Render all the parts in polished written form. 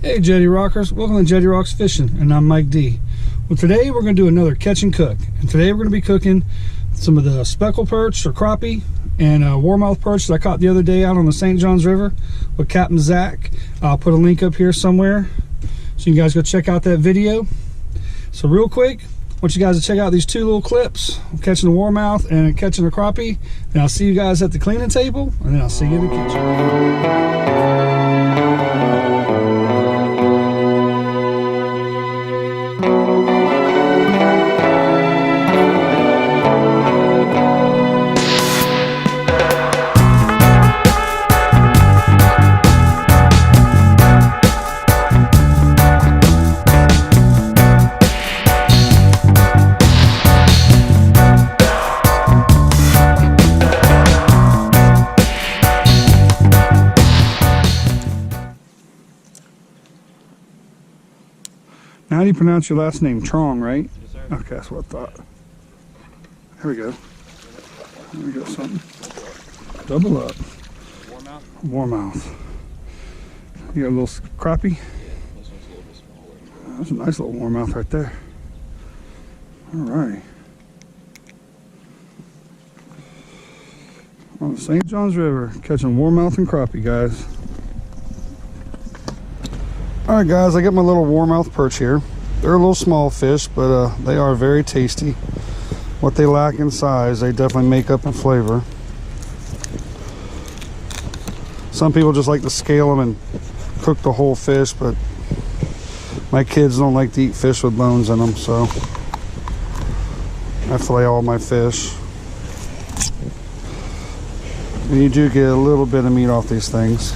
Hey Jettie Rockers, welcome to Jettie Rocks Fishing, and I'm Mike D. Well, today we're going to do another catch and cook, and today we're going to be cooking some of the speckled perch or crappie and warmouth perch that I caught the other day out on the St. Johns River with Capt and Zach. I'll put a link up here somewhere so you guys go check out that video. So real quick, I want you guys to check out these two little clips of catching the warmouth and catching the crappie, and I'll see you guys at the cleaning table, and then I'll see you in the kitchen. Now, how do you pronounce your last name? Truong, right? Yes, sir. Okay, that's what I thought. Here we go. Here we go, something. Double up. Warmouth? Warmouth. You got a little crappie? This one's a little bit smaller. That's a nice little warmouth right there. All right. On the St. Johns River, catching warmouth and crappie, guys. All right, guys, I got my little warmouth perch here. They're a little small fish, but they are very tasty. What they lack in size, they definitely make up in flavor. Some people just like to scale them and cook the whole fish, but my kids don't like to eat fish with bones in them, so I fillet all my fish. And you do get a little bit of meat off these things.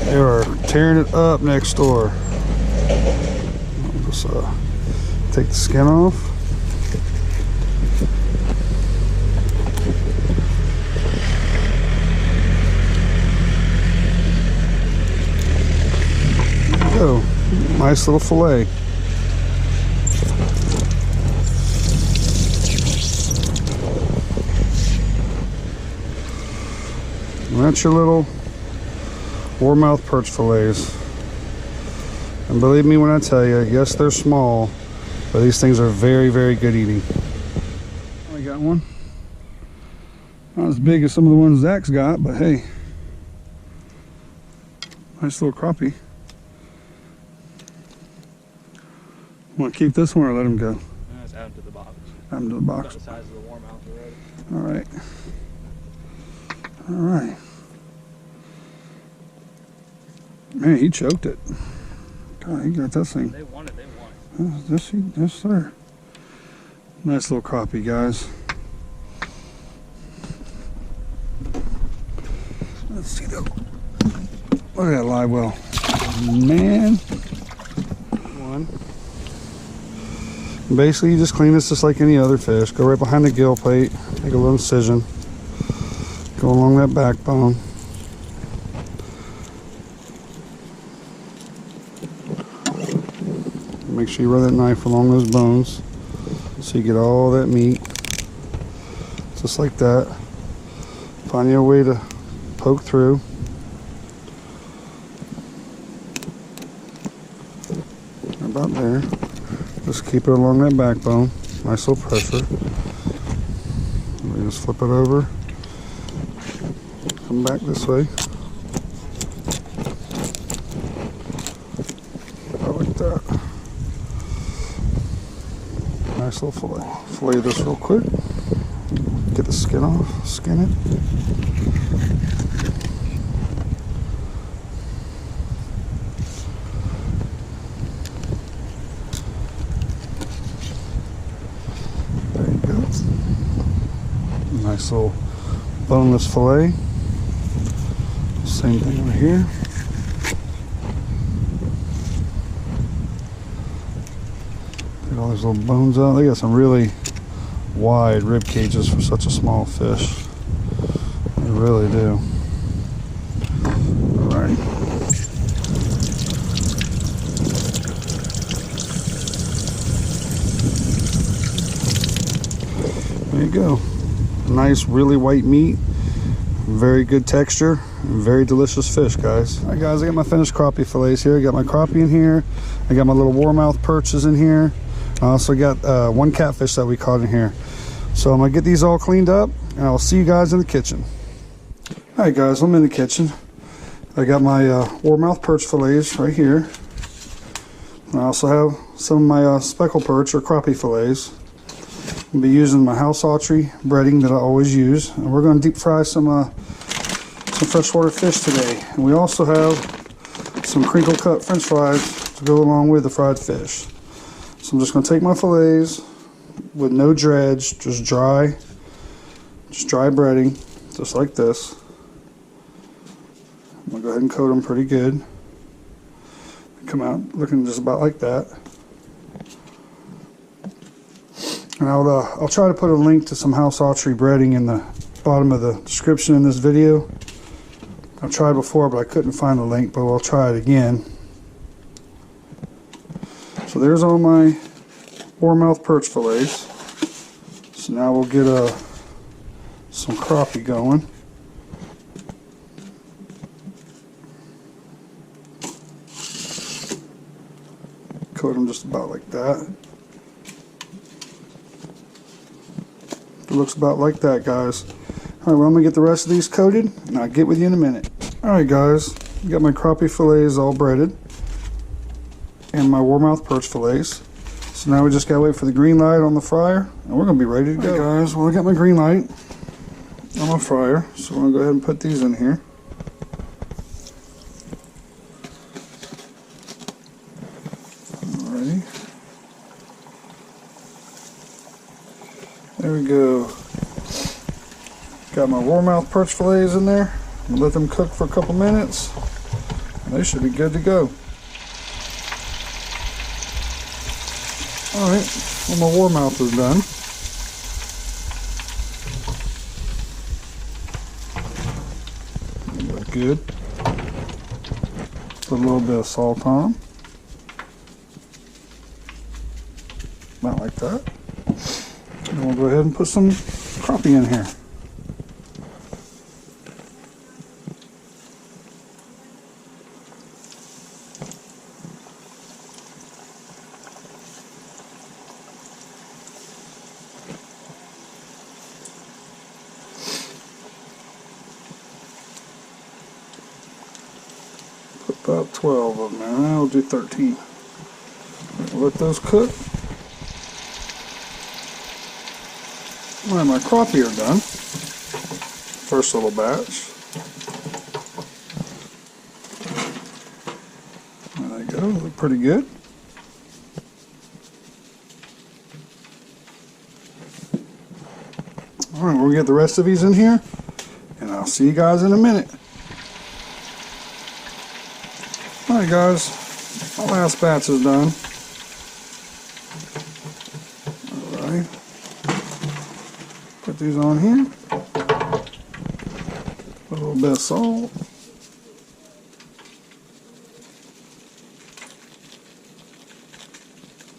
They are tearing it up next door. I'll just take the skin off. There we go. Nice little fillet. And that's your little warmouth perch fillets. And believe me when I tell you, yes, they're small, but these things are very, very good eating. I got one. Not as big as some of the ones Zach's got, but hey, nice little crappie. Want to keep this one or let him go? Let's add him to the box. Add him to the box. Got the size of the warmouth already. All right. All right. Man, he choked it. God, he got that thing. They want it, they want it. Yes, sir. Nice little crappie, guys. Let's see that. Look at that live well. Man. One. Basically, you just clean this just like any other fish. Go right behind the gill plate. Make a little incision. Go along that backbone. Make sure you run that knife along those bones so you get all that meat. Just like that. Find your way to poke through. About there. Just keep it along that backbone. Nice little pressure. We just flip it over. Come back this way. Like that. Nice little fillet. Fillet this real quick. Get the skin off. Skin it. There you go. Nice little boneless fillet. Same thing over here. Take all these little bones out. They got some really wide rib cages for such a small fish. They really do. All right. There you go. Nice, really white meat. Very good texture. Very delicious fish, guys. All right, guys, I got my finished crappie fillets here. I got my crappie in here. I got my little warmouth perches in here. I also got one catfish that we caught in here. So I'm gonna get these all cleaned up, and I'll see you guys in the kitchen. All right, guys, I'm in the kitchen. I got my warmouth perch fillets right here. I also have some of my speckle perch or crappie fillets. I'll be using my house archery breading that I always use, and we're going to deep fry some freshwater fish today. And we also have some crinkle cut French fries to go along with the fried fish. So I'm just going to take my fillets with no dredge, just dry breading, just like this. I'm going to go ahead and coat them pretty good. Come out looking just about like that. And I'll try to put a link to some house archery breading in the bottom of the description in this video. I've tried before, but I couldn't find the link, but I'll try it again. So there's all my warmouth perch fillets. So now we'll get some crappie going. Coat them just about like that. It looks about like that, guys. Alright, well, I'm going to get the rest of these coated, and I'll get with you in a minute. Alright, guys, got my crappie fillets all breaded, and my warmouth perch fillets. So now we just got to wait for the green light on the fryer, and we're going to be ready to go. Alright, guys, well, I got my green light on my fryer, so I'm going to go ahead and put these in here. Alrighty. There we go. Got my warmouth perch fillets in there. I'm gonna let them cook for a couple minutes. And they should be good to go. Alright, well, my warmouth is done. Look good. Put a little bit of salt on them. About like that. And we'll go ahead and put some crappie in here. Put about 12 of them in. I'll do 13. We'll let those cook. Alright, my crappie are done. First little batch. There they go, look pretty good. Alright, we'll get the rest of these in here, and I'll see you guys in a minute. Alright, guys, my last batch is done. Alright. Put these on here. Put a little bit of salt.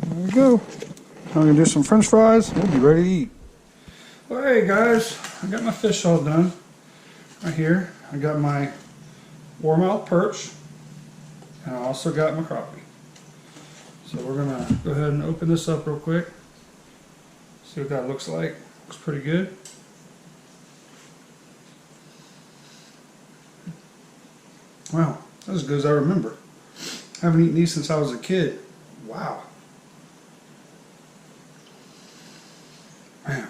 There we go. Now we're going to do some French fries. We'll be ready to eat. Well, hey guys, I got my fish all done. Right here, I got my warmouth perch, and I also got my crappie. So we're going to go ahead and open this up real quick. See what that looks like. Looks pretty good. Wow, that's as good as I remember. I haven't eaten these since I was a kid. Wow. Man.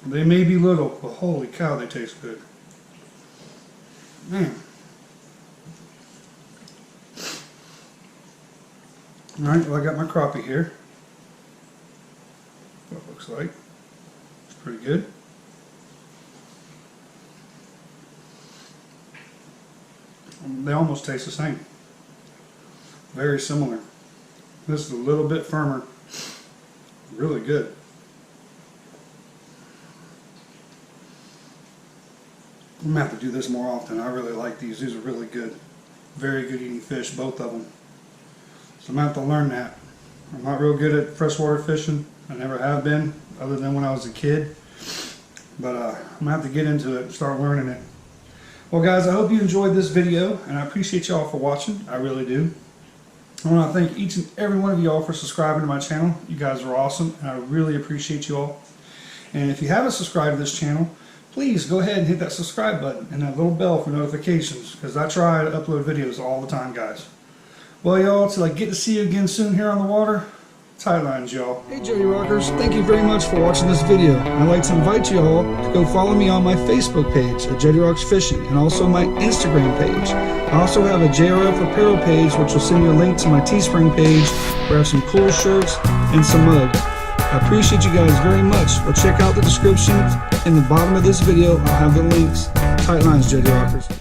They may be little, but holy cow, they taste good. Man. Alright, well, I got my crappie here. What it looks like. It's pretty good. They almost taste the same. Very similar. This is a little bit firmer. Really good. I'm going to have to do this more often. I really like these. These are really good. Very good eating fish, both of them. So I'm going to have to learn that. I'm not real good at freshwater fishing. I never have been, other than when I was a kid. but I'm gonna have to get into it and start learning it. Well guys, I hope you enjoyed this video, and I appreciate y'all for watching. I really do. I want to thank each and every one of y'all for subscribing to my channel. You guys are awesome, and I really appreciate you all. And if you haven't subscribed to this channel, please go ahead and hit that subscribe button and that little bell for notifications, because I try to upload videos all the time, guys. Well y'all, till I get to see you again soon here on the water, tight lines y'all. Hey Jettie Rockers, thank you very much for watching this video. I'd like to invite you all to go follow me on my Facebook page at Jettie Rocks Fishing, and also my Instagram page. I also have a JRF apparel page, which will send you a link to my Teespring page where I have some cool shirts and some mug. I appreciate you guys very much. Well, check out the description in the bottom of this video. I'll have the links. Tight lines, Jettie Rockers.